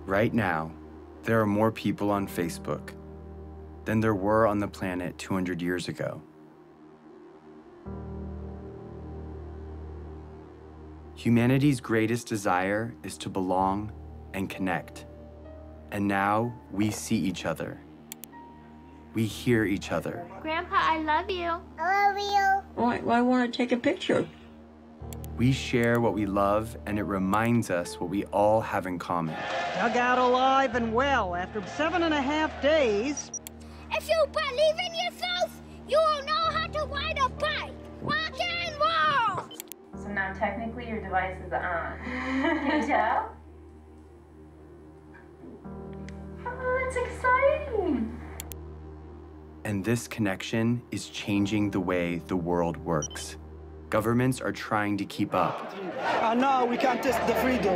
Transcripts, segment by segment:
Right now, there are more people on Facebook than there were on the planet 200 years ago. Humanity's greatest desire is to belong and connect. And now we see each other. We hear each other. Grandpa, I love you. I love you. Well, I want to take a picture. We share what we love, and it reminds us what we all have in common. Dug out alive and well after 7.5 days. If you believe in yourself, you will know how to ride a bike. Rock and roll! So now technically your device is on. Can you tell? Oh, that's exciting. And this connection is changing the way the world works. Governments are trying to keep up. No, we can't test the freedom.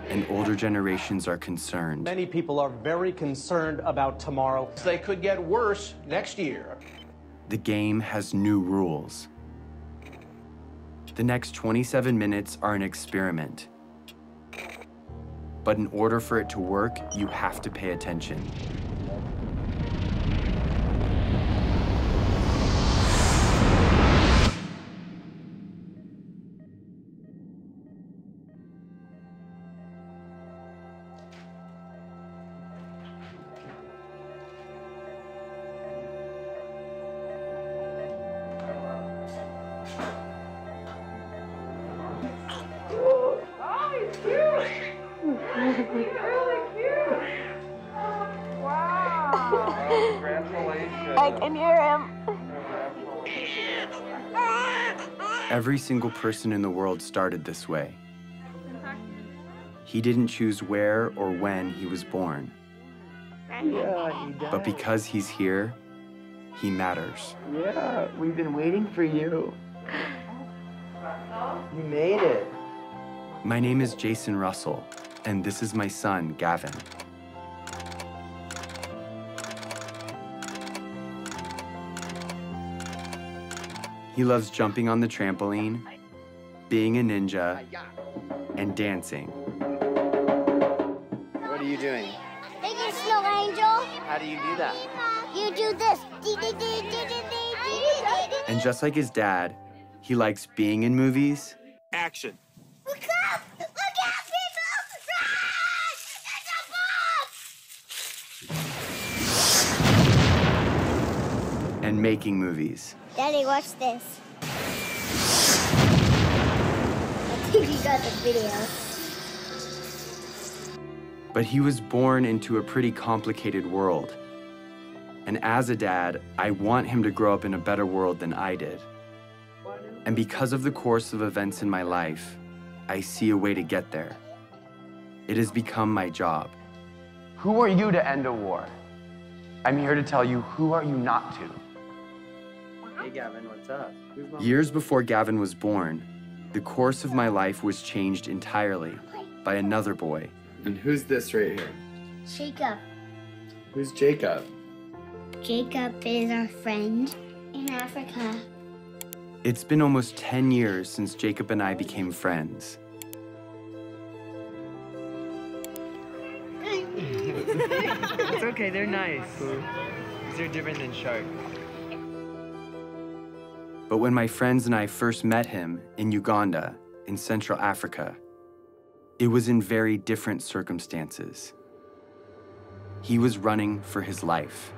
And older generations are concerned. Many people are very concerned about tomorrow. They could get worse next year. The game has new rules. The next 27 minutes are an experiment. But in order for it to work, you have to pay attention. I can hear him. Every single person in the world started this way. He didn't choose where or when he was born. Yeah, he does. But because he's here, he matters. Yeah, we've been waiting for you. You made it. My name is Jason Russell, and this is my son, Gavin. He loves jumping on the trampoline, being a ninja, and dancing. What are you doing? Thank you, Snow Angel. How do you do that? You do this. And just like his dad, he likes being in movies. Action. Look up! Look out, people! Run! It's a bomb! And making movies. Daddy, watch this. I think you got the video. But he was born into a pretty complicated world. And as a dad, I want him to grow up in a better world than I did. And because of the course of events in my life, I see a way to get there. It has become my job. Who are you to end a war? I'm here to tell you, who are you not to? Hey, Gavin, what's up? Years before Gavin was born, the course of my life was changed entirely by another boy. And who's this right here? Jacob. Who's Jacob? Jacob is our friend in Africa. It's been almost 10 years since Jacob and I became friends. It's okay, they're nice. They're different than sharks. But when my friends and I first met him in Uganda, in Central Africa, it was in very different circumstances. He was running for his life.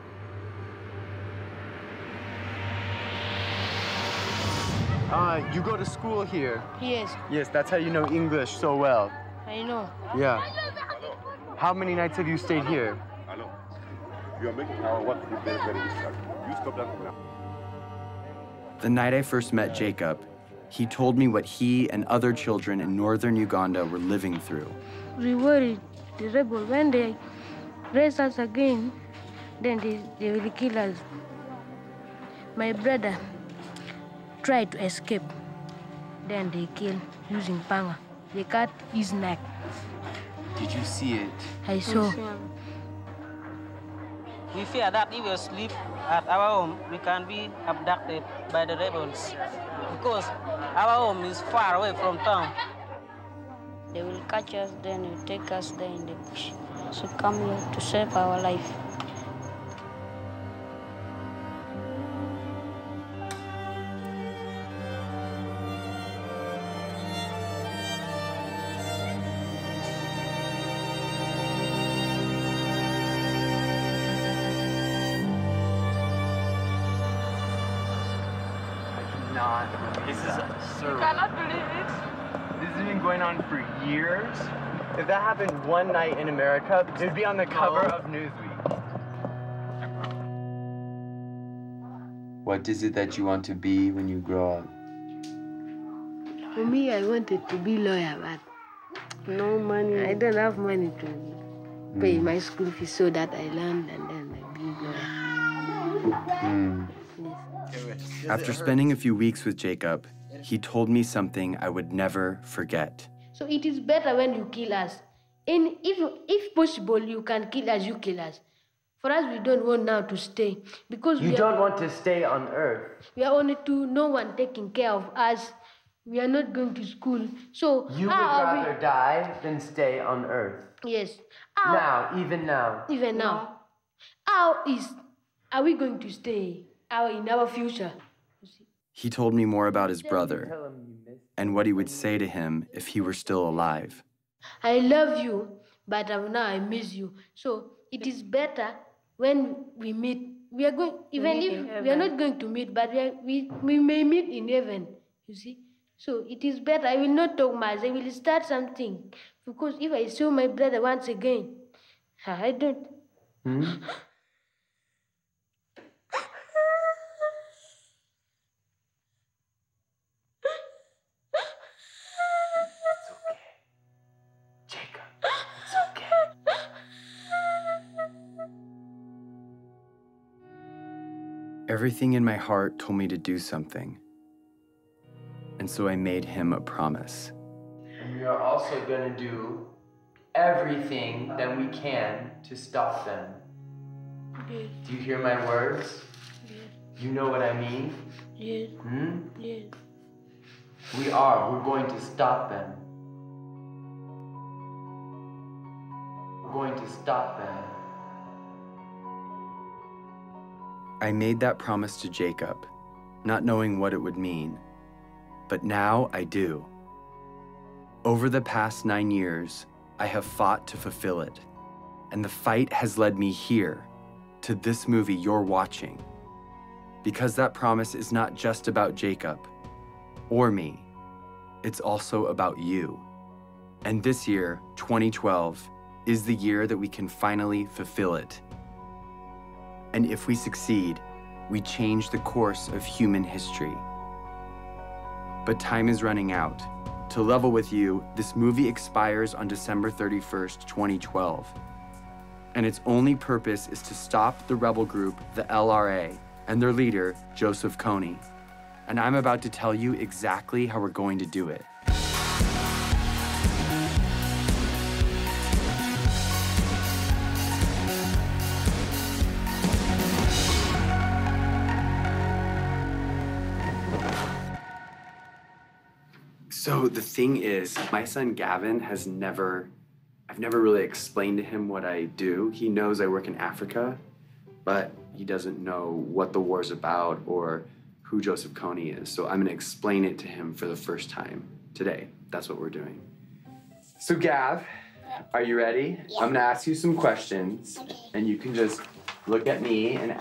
You go to school here. Yes, Yes, that's how you know English so well. I know. Yeah. How many nights have you stayed here? Hello. You are making our work to be very, very difficult. You stop that now. The night I first met Jacob, he told me what he and other children in northern Uganda were living through. We worried the rebel when they raise us again, then they will kill us. My brother tried to escape. Then they killed using panga. They cut his neck. Did you see it? I saw. We fear that if we sleep at our home, we can be abducted by the rebels because our home is far away from town. They will catch us, then they will take us there in the bush. So come here to save our life. This is surreal. You cannot believe it. This has been going on for years. If that happened one night in America, it would be on the cover of Newsweek. What is it that you want to be when you grow up? For me, I wanted to be lawyer, but no money. I don't have money to pay my school fees, so that I learned and then I be lawyer. After spending a few weeks with Jacob, he told me something I would never forget. So it is better when you kill us. And if possible, you can kill us, you kill us. For us, we don't want now to stay. Because You don't want to stay on Earth. We are only two, no one taking care of us. We are not going to school. So You would rather die than stay on Earth. Yes. Even now. Even now. How are we going to stay in our future? He told me more about his brother and what he would say to him if he were still alive. I love you, but now I miss you. So it is better when we meet. We are going, even if we are not going to meet, but we may meet in heaven, you see. So it is better. I will not talk much. I will start something. Because if I saw my brother once again, I don't. Everything in my heart told me to do something. And so I made him a promise. And we are also going to do everything that we can to stop them. Yes. Do you hear my words? Yes. You know what I mean? Yes. Yes. We're going to stop them. We're going to stop them. I made that promise to Jacob, not knowing what it would mean. But now I do. Over the past 9 years, I have fought to fulfill it. And the fight has led me here, to this movie you're watching. Because that promise is not just about Jacob or me. It's also about you. And this year, 2012, is the year that we can finally fulfill it. And if we succeed, we change the course of human history. But time is running out. To level with you, this movie expires on December 31st, 2012. And its only purpose is to stop the rebel group, the LRA, and their leader, Joseph Kony. And I'm about to tell you exactly how we're going to do it. So the thing is, my son Gavin I've never really explained to him what I do. He knows I work in Africa, but he doesn't know what the war's about or who Joseph Kony is. So I'm gonna explain it to him for the first time today. That's what we're doing. So Gav, are you ready? Yeah. I'm gonna ask you some questions, and you can just look at me and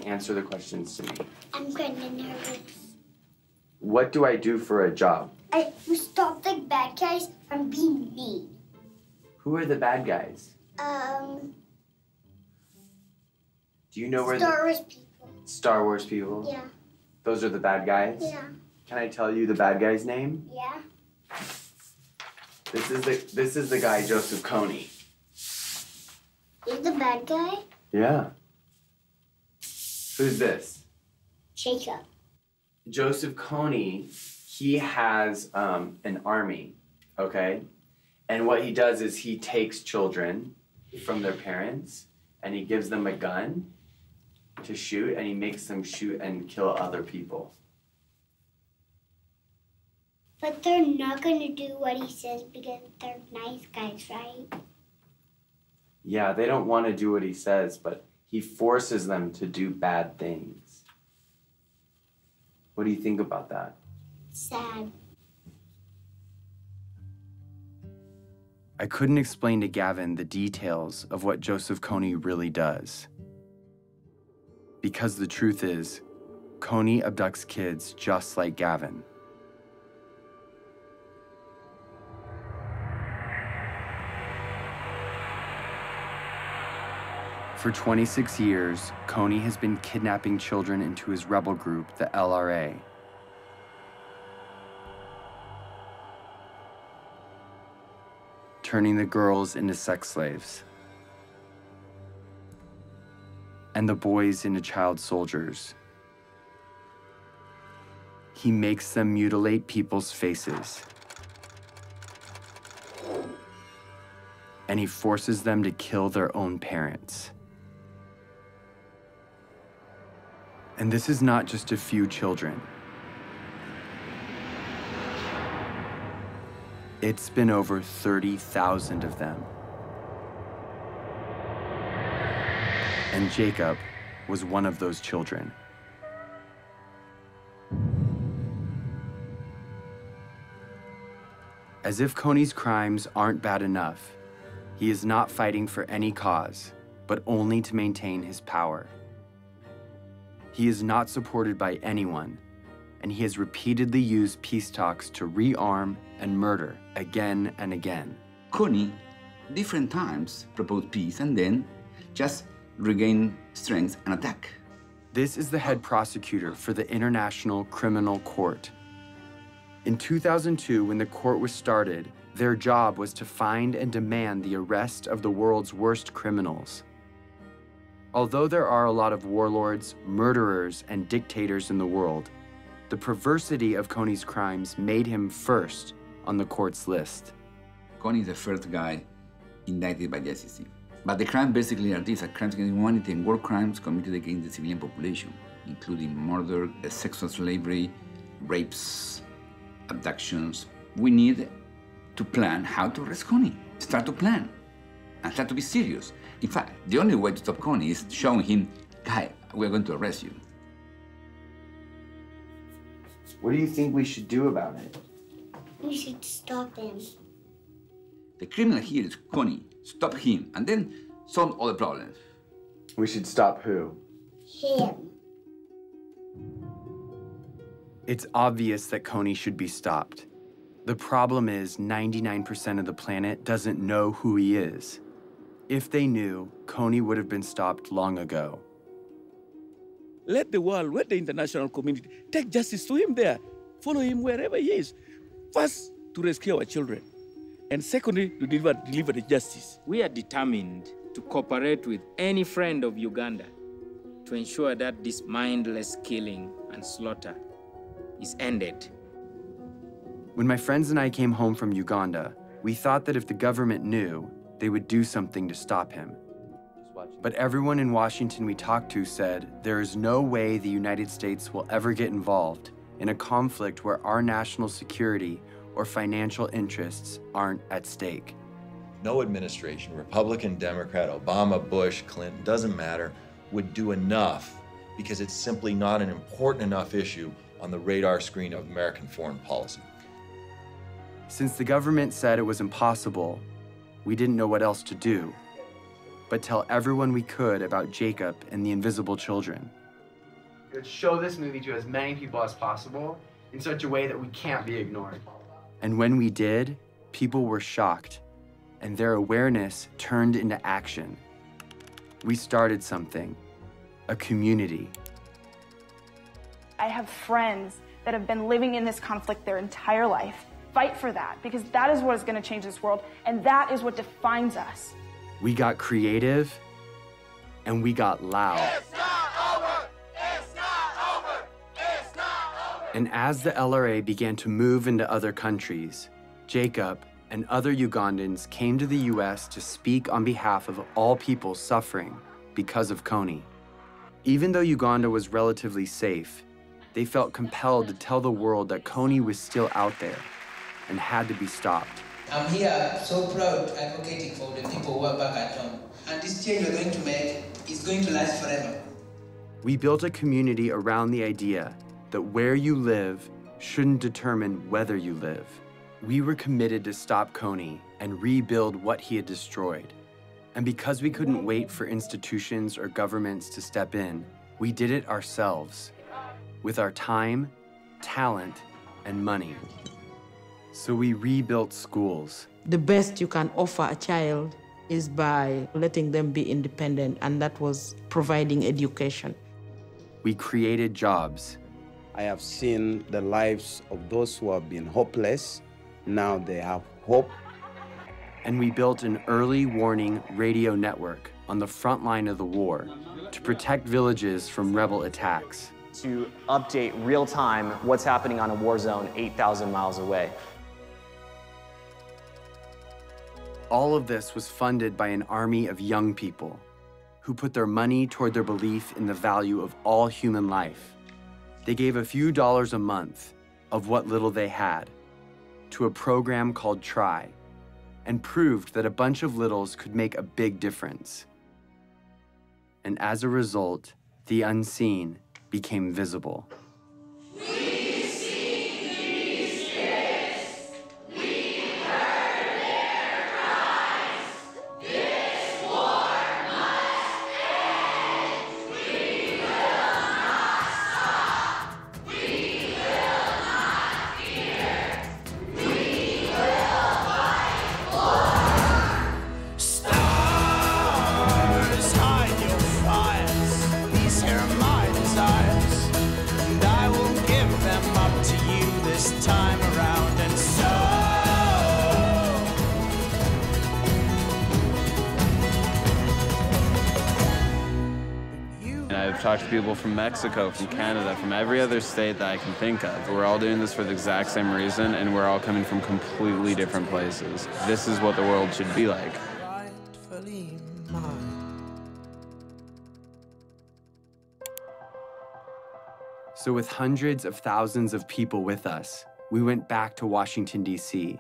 answer the questions to me. I'm kind of nervous. What do I do for a job? I stop the bad guys from being mean. Who are the bad guys? Do you know where Star Wars people. Star Wars people? Yeah. Those are the bad guys? Yeah. Can I tell you the bad guy's name? Yeah. This is the guy Joseph Kony. He's the bad guy? Yeah. Who's this? Jacob. Joseph Kony, he has an army, okay? And what he does is he takes children from their parents and he gives them a gun to shoot, and he makes them shoot and kill other people. But they're not going to do what he says because they're nice guys, right? Yeah, they don't want to do what he says, but he forces them to do bad things. What do you think about that? Sad. I couldn't explain to Gavin the details of what Joseph Kony really does. Because the truth is, Kony abducts kids just like Gavin. For 26 years, Kony has been kidnapping children into his rebel group, the LRA. Turning the girls into sex slaves. And the boys into child soldiers. He makes them mutilate people's faces. And he forces them to kill their own parents. And this is not just a few children. It's been over 30,000 of them. And Jacob was one of those children. As if Kony's crimes aren't bad enough, he is not fighting for any cause, but only to maintain his power. He is not supported by anyone, and he has repeatedly used peace talks to rearm and murder again and again. Kony, different times, proposed peace and then just regain strength and attack. This is the head prosecutor for the International Criminal Court. In 2002, when the court was started, their job was to find and demand the arrest of the world's worst criminals. Although there are a lot of warlords, murderers, and dictators in the world, the perversity of Kony's crimes made him first on the court's list. Kony is the first guy indicted by the SEC. But the crimes basically are these: crimes against humanity and war crimes committed against the civilian population, including murder, sexual slavery, rapes, abductions. We need to plan how to arrest Kony. Start to plan and start to be serious. In fact, the only way to stop Kony is showing him, guy, we're going to arrest you. What do you think we should do about it? We should stop him. The criminal here is Kony. Stop him, and then solve all the problems. We should stop who? Him. It's obvious that Kony should be stopped. The problem is 99% of the planet doesn't know who he is. If they knew, Kony would have been stopped long ago. Let the world, let the international community take justice to him there. Follow him wherever he is. First, to rescue our children. And secondly, to deliver the justice. We are determined to cooperate with any friend of Uganda to ensure that this mindless killing and slaughter is ended. When my friends and I came home from Uganda, we thought that if the government knew, they would do something to stop him. But everyone in Washington we talked to said there is no way the United States will ever get involved in a conflict where our national security or financial interests aren't at stake. No administration, Republican, Democrat, Obama, Bush, Clinton, doesn't matter, would do enough because it's simply not an important enough issue on the radar screen of American foreign policy. Since the government said it was impossible, we didn't know what else to do, but tell everyone we could about Jacob and the invisible children. Let's show this movie to as many people as possible in such a way that we can't be ignored. And when we did, people were shocked, and their awareness turned into action. We started something, a community. I have friends that have been living in this conflict their entire life. Fight for that, because that is what is going to change this world, and that is what defines us. We got creative, and we got loud. It's not over! It's not over! It's not over! And as the LRA began to move into other countries, Jacob and other Ugandans came to the US to speak on behalf of all people suffering because of Kony. Even though Uganda was relatively safe, They felt compelled to tell the world that Kony was still out there and had to be stopped. I'm here so proud advocating for the people who are back at home. And this change we're going to make is going to last forever. We built a community around the idea that where you live shouldn't determine whether you live. We were committed to stop Kony and rebuild what he had destroyed. And because we couldn't wait for institutions or governments to step in, we did it ourselves, with our time, talent, and money. So we rebuilt schools. The best you can offer a child is by letting them be independent, and that was providing education. We created jobs. I have seen the lives of those who have been hopeless. Now they have hope. And we built an early warning radio network on the front line of the war to protect villages from rebel attacks. To update real time what's happening on a war zone 8,000 miles away. All of this was funded by an army of young people who put their money toward their belief in the value of all human life. They gave a few dollars a month of what little they had to a program called Try, and proved that a bunch of littles could make a big difference. And as a result, the unseen became visible. Talk to people from Mexico, from Canada, from every other state that I can think of. We're all doing this for the exact same reason, and we're all coming from completely different places. This is what the world should be like. So with hundreds of thousands of people with us, we went back to Washington, D.C.,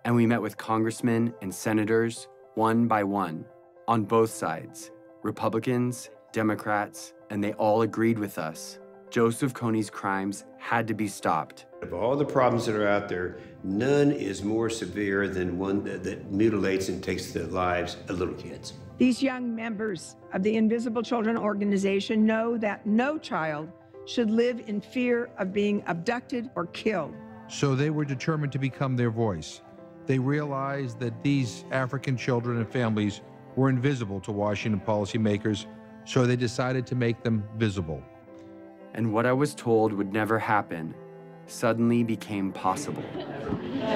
and we met with congressmen and senators, one by one, on both sides, Republicans, Democrats, and they all agreed with us. Joseph Kony's crimes had to be stopped. Of all the problems that are out there, none is more severe than one that mutilates and takes the lives of little kids. These young members of the Invisible Children organization know that no child should live in fear of being abducted or killed. So they were determined to become their voice. They realized that these African children and families were invisible to Washington policymakers, so they decided to make them visible. And what I was told would never happen suddenly became possible.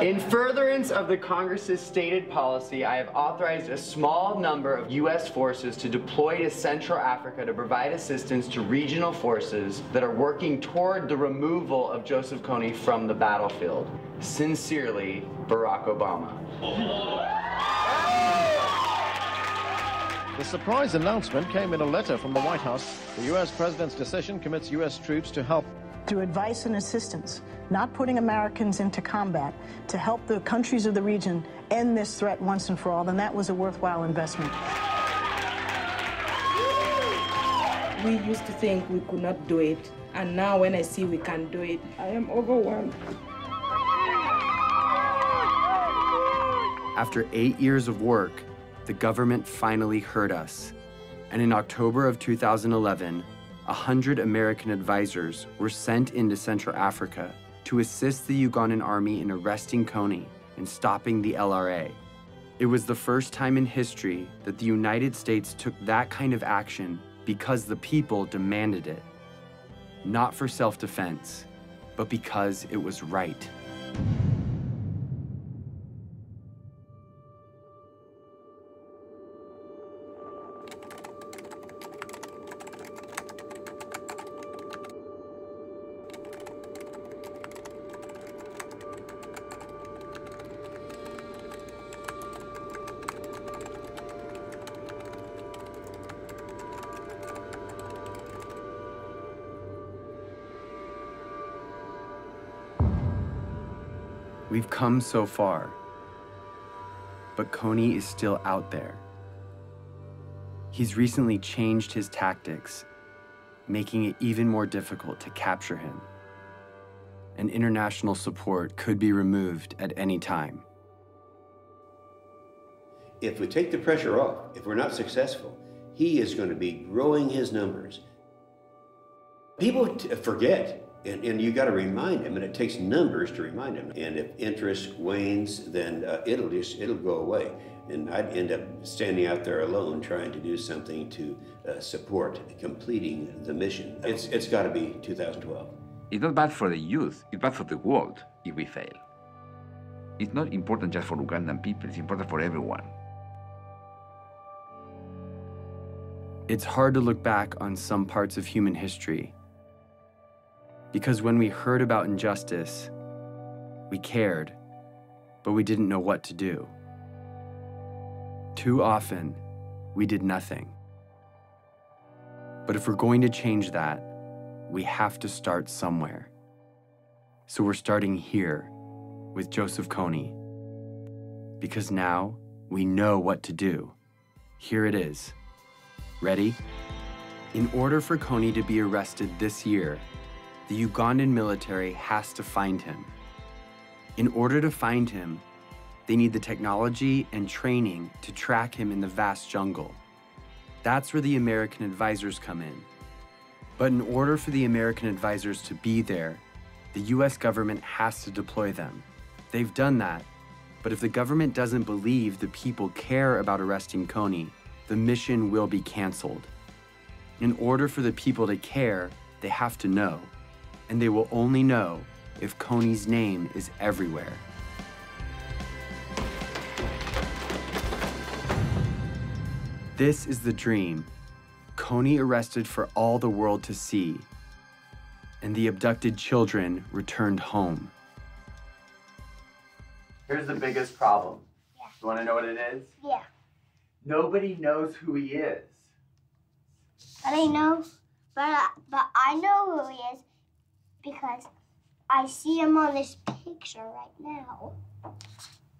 In furtherance of the Congress's stated policy, I have authorized a small number of U.S. forces to deploy to Central Africa to provide assistance to regional forces that are working toward the removal of Joseph Kony from the battlefield. Sincerely, Barack Obama. The surprise announcement came in a letter from the White House. The U.S. president's decision commits U.S. troops to help. Through advice and assistance, not putting Americans into combat, to help the countries of the region end this threat once and for all, then that was a worthwhile investment. We used to think we could not do it, and now when I see we can do it, I am overwhelmed. After 8 years of work, the government finally heard us. And in October of 2011, 100 American advisors were sent into Central Africa to assist the Ugandan army in arresting Kony and stopping the LRA. It was the first time in history that the United States took that kind of action because the people demanded it. Not for self-defense, but because it was right. We've come so far, but Kony is still out there. He's recently changed his tactics, making it even more difficult to capture him. And international support could be removed at any time. If we take the pressure off, if we're not successful, he is going to be growing his numbers. People forget, and you got to remind them, and it takes numbers to remind them. And if interest wanes, then it'll go away. And I'd end up standing out there alone trying to do something to support completing the mission. It's got to be 2012. It's not bad for the youth, it's bad for the world if we fail. It's not important just for Ugandan people, it's important for everyone. It's hard to look back on some parts of human history, because when we heard about injustice, we cared, but we didn't know what to do. Too often, we did nothing. But if we're going to change that, we have to start somewhere. So we're starting here with Joseph Kony, because now we know what to do. Here it is. Ready? In order for Kony to be arrested this year, the Ugandan military has to find him. In order to find him, they need the technology and training to track him in the vast jungle. That's where the American advisors come in. But in order for the American advisors to be there, the US government has to deploy them. They've done that, but if the government doesn't believe the people care about arresting Kony, the mission will be canceled. In order for the people to care, they have to know, and they will only know if Kony's name is everywhere. This is the dream. Kony arrested for all the world to see, and the abducted children returned home. Here's the biggest problem. Yeah. You want to know what it is? Yeah. Nobody knows who he is. But I know who he is because I see him on this picture right now.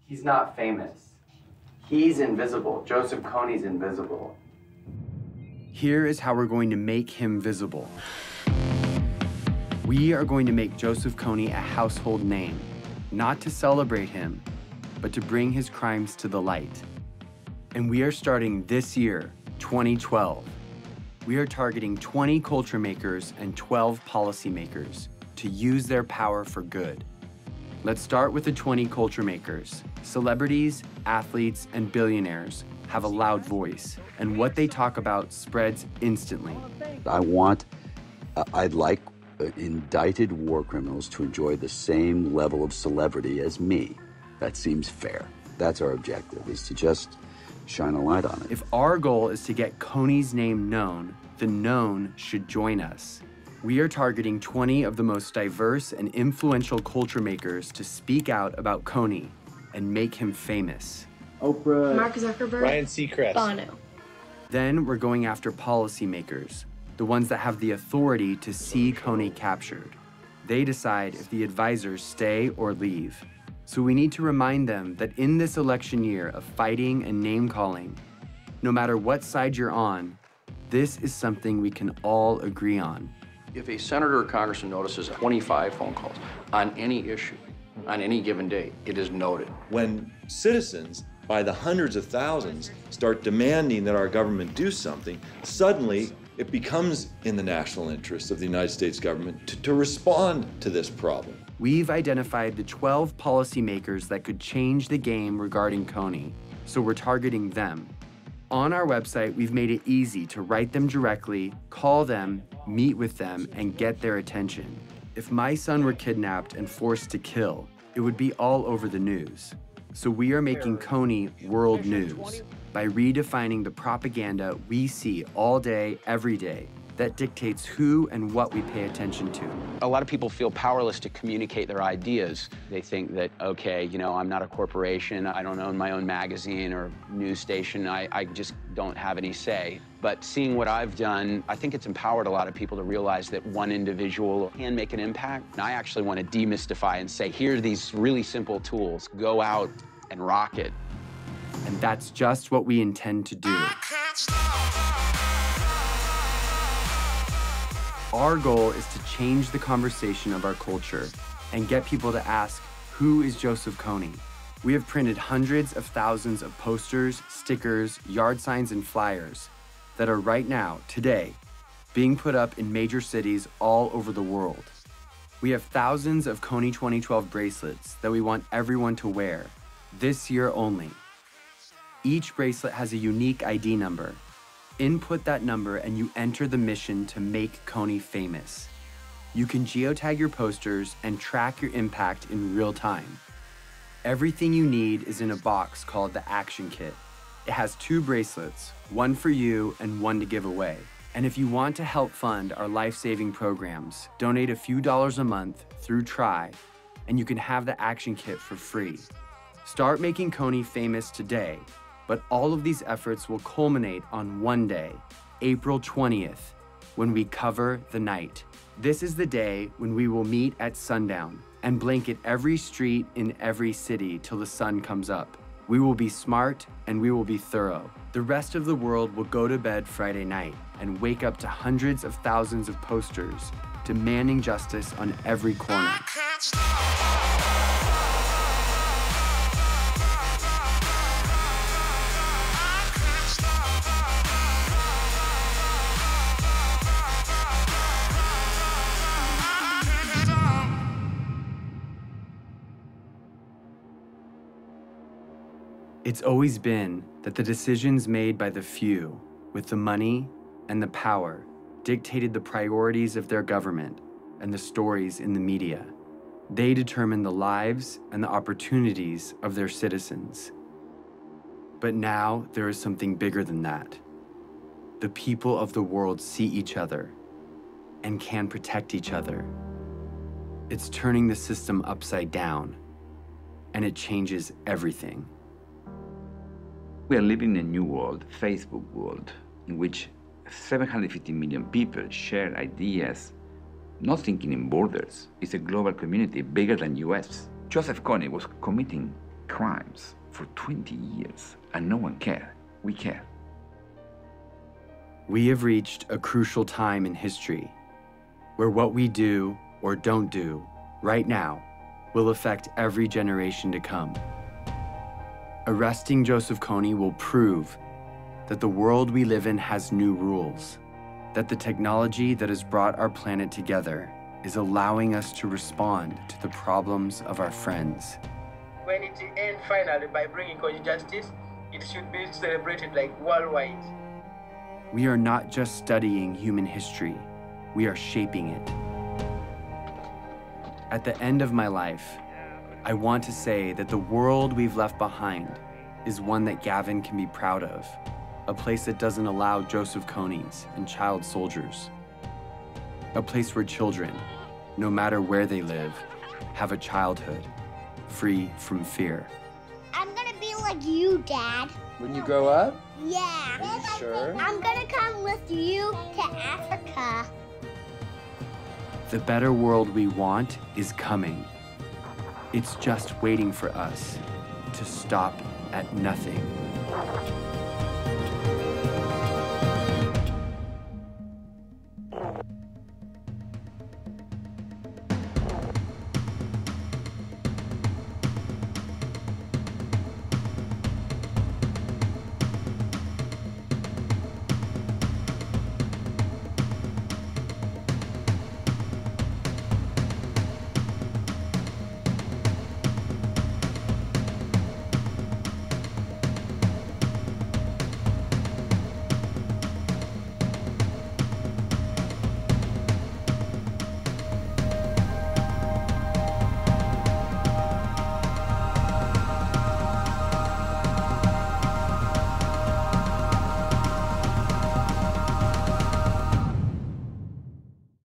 He's not famous. He's invisible. Joseph Kony's invisible. Here is how we're going to make him visible. We are going to make Joseph Kony a household name, not to celebrate him, but to bring his crimes to the light. And we are starting this year, 2012. We are targeting 20 culture makers and 12 policymakers to use their power for good. Let's start with the 20 culture makers. Celebrities, athletes, and billionaires have a loud voice, and what they talk about spreads instantly. I'd like indicted war criminals to enjoy the same level of celebrity as me. That seems fair. That's our objective, is to just shine a light on it. If our goal is to get Kony's name known, the known should join us. We are targeting 20 of the most diverse and influential culture makers to speak out about Kony and make him famous. Oprah, Mark Zuckerberg, Ryan Seacrest, Bono. Then we're going after policymakers, the ones that have the authority to see Kony captured. They decide if the advisors stay or leave. So we need to remind them that in this election year of fighting and name-calling, no matter what side you're on, this is something we can all agree on. If a senator or congressman notices 25 phone calls on any issue, on any given day, it is noted. When citizens, by the hundreds of thousands, start demanding that our government do something, suddenly it becomes in the national interest of the United States government to respond to this problem. We've identified the 12 policymakers that could change the game regarding Kony, so we're targeting them. On our website, we've made it easy to write them directly, call them, meet with them, and get their attention. If my son were kidnapped and forced to kill, it would be all over the news. So we are making Kony world news by redefining the propaganda we see all day, every day, that dictates who and what we pay attention to. A lot of people feel powerless to communicate their ideas. They think that, okay, you know, I'm not a corporation, I don't own my own magazine or news station, I just don't have any say. But seeing what I've done, I think it's empowered a lot of people to realize that one individual can make an impact. And I actually want to demystify and say, here are these really simple tools. Go out and rock it. And that's just what we intend to do. Our goal is to change the conversation of our culture and get people to ask, who is Joseph Kony? We have printed hundreds of thousands of posters, stickers, yard signs, and flyers that are right now, today, being put up in major cities all over the world. We have thousands of Kony 2012 bracelets that we want everyone to wear, this year only. Each bracelet has a unique ID number. Input that number and you enter the mission to make Kony famous. You can geotag your posters and track your impact in real time. Everything you need is in a box called the Action Kit. It has 2 bracelets, one for you and one to give away. And if you want to help fund our life-saving programs, donate a few dollars a month through Try, and you can have the Action Kit for free. Start making Kony famous today. But all of these efforts will culminate on one day, April 20th, when we cover the night. This is the day when we will meet at sundown and blanket every street in every city till the sun comes up. We will be smart and we will be thorough. The rest of the world will go to bed Friday night and wake up to hundreds of thousands of posters demanding justice on every corner. It's always been that the decisions made by the few, with the money and the power, dictated the priorities of their government and the stories in the media. They determine the lives and the opportunities of their citizens. But now there is something bigger than that. The people of the world see each other and can protect each other. It's turning the system upside down, and it changes everything. We are living in a new world, Facebook world, in which 750 million people share ideas, not thinking in borders. It's a global community bigger than US. Joseph Kony was committing crimes for 20 years, and no one cared. We care. We have reached a crucial time in history where what we do or don't do right now will affect every generation to come. Arresting Joseph Kony will prove that the world we live in has new rules, that the technology that has brought our planet together is allowing us to respond to the problems of our friends. When it ends finally by bringing Kony justice, it should be celebrated like worldwide. We are not just studying human history, we are shaping it. At the end of my life, I want to say that the world we've left behind is one that Gavin can be proud of, a place that doesn't allow Joseph Konys and child soldiers, a place where children, no matter where they live, have a childhood free from fear. I'm gonna be like you, Dad. When you grow up? Yeah. Are you sure? I'm gonna come with you to Africa. The better world we want is coming. It's just waiting for us to stop at nothing.